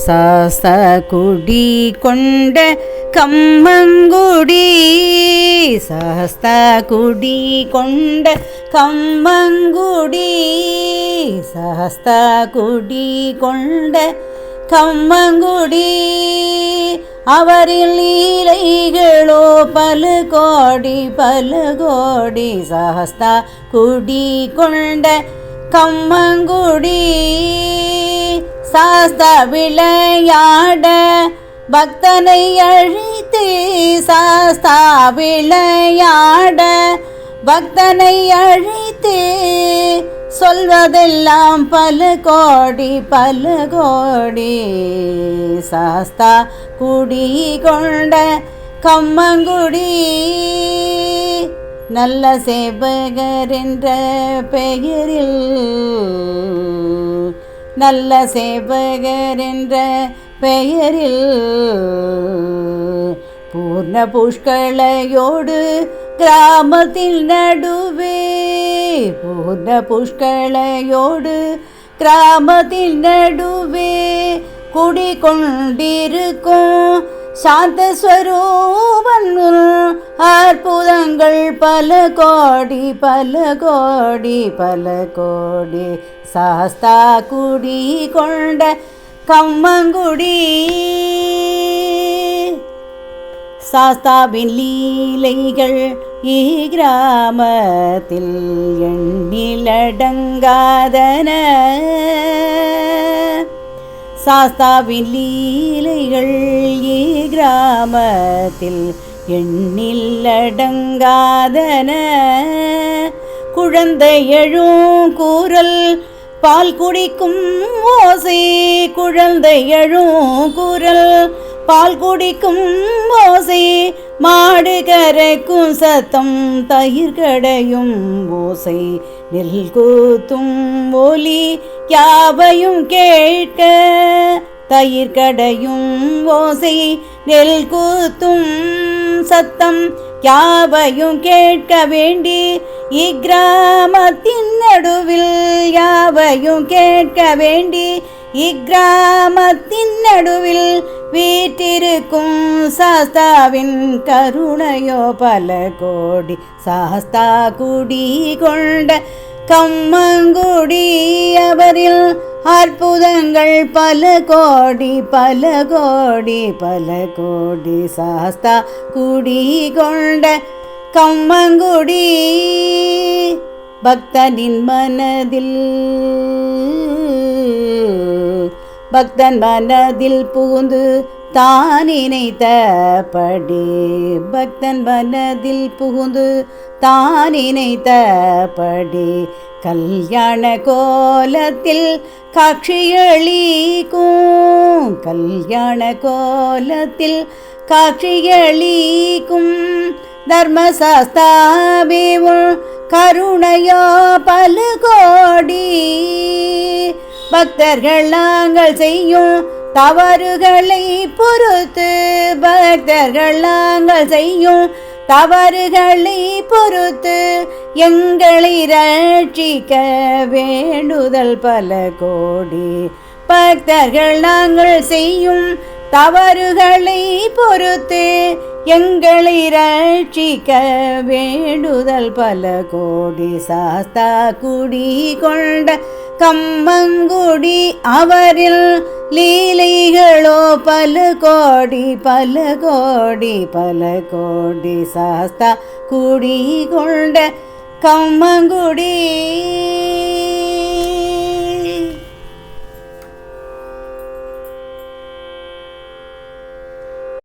சாஸ்தா குடி கொண்ட கம்மங்குடி, சாஸ்தா குடி கொண்ட கம்மங்குடி, சாஸ்தா குடி கொண்ட கம்மங்குடி. அவரில் லீலைகளோ பல கோடி பல கோடி, சாஸ்தா குடி கொண்ட கம்மங்குடி. சாஸ்தா விளையாட பக்தனை அழித்து, சாஸ்தா விளையாட பக்தனை அழித்து, சொல்வதெல்லாம் பல கோடி பல கோடி. சாஸ்தா குடி கொண்ட கம்மங்குடி. நல்ல சேவகர் என்ற பெயரில், நல்ல சேவகர் என்ற பெயரில், பூர்ண புஷ்களையோடு கிராமத்தில் நடுவே, பூர்ண புஷ்களையோடு கிராமத்தில் நடுவே குடிகொண்டிருக்கும் சாந்தஸ்வரூபன் அற்புதங்கள் பல கோடி பல கோடி பல கோடி. சாஸ்தா குடி கொண்ட கம்மங்குடி. சாஸ்தாவின் லீலைகள் இக்கிராமத்தில் எண்ணிலடங்காதன, சாஸ்தாவின் லீலைகள் இக்கிராமத்தில் எண்ணிலடங்காதன. குழந்தை எழும் கூறல் பால் குடிக்கும் ஓசை, குழந்தை எழும் கூறல் பால் குடிக்கும் ஓசை, மாடு கரைக்கும் சத்தம் தயிர் கடையும் ஓசை, நெல் கூத்தும் ஒலி யாவையும் கேட்க, தயிர் கடையும் ஓசை நெல் கூத்தும் சத்தம் யாவையும் கேட்க வேண்டி, இக்கிராமத்தின் நடுவில் யாவையும் கேட்க வேண்டி, இக்கிராமத்தின் நடுவில் வீற்றிருக்கும் சாஸ்தாவின் கருணையோ பல கோடி. சாஸ்தா குடி கொண்ட கம்மங்குடி. அவரில் அற்புதங்கள் பல கோடி பல கோடி பல கோடி. சாஸ்தா குடி கொண்ட கம்மங்குடி. பக்தனின் மனதில், பக்தன் மனதில் புகுந்து தான் நினைத்தபடி, பக்தன் மனதில் புகுந்து தான் நினைத்தபடி, கல்யாண கோலத்தில் காட்சியளிக்கும், கல்யாண கோலத்தில் காட்சியளிக்கும் தர்மசாஸ்தாவின் கருணையோ பல கோடி. பக்தர்கள் நாங்கள் செய்யும் தவறுகளை பொறுத்து, பக்தர்கள் நாங்கள் செய்யும் தவறுகளை பொறுத்து, எங்களை ரட்சிக்க வேண்டுதல் பல கோடி. பக்தர்கள் நாங்கள் செய்யும் தவறுகளை பொறுத்து, எங்களை ரட்சிக்க வேண்டுதல் பல கோடி. சாஸ்தா குடி கொண்ட கம்மங்குடி. அவரில் லீலைகளோ பல கோடி பல கோடி பல கோடி. சாஸ்தா குடி கொண்ட கம்மங்குடி.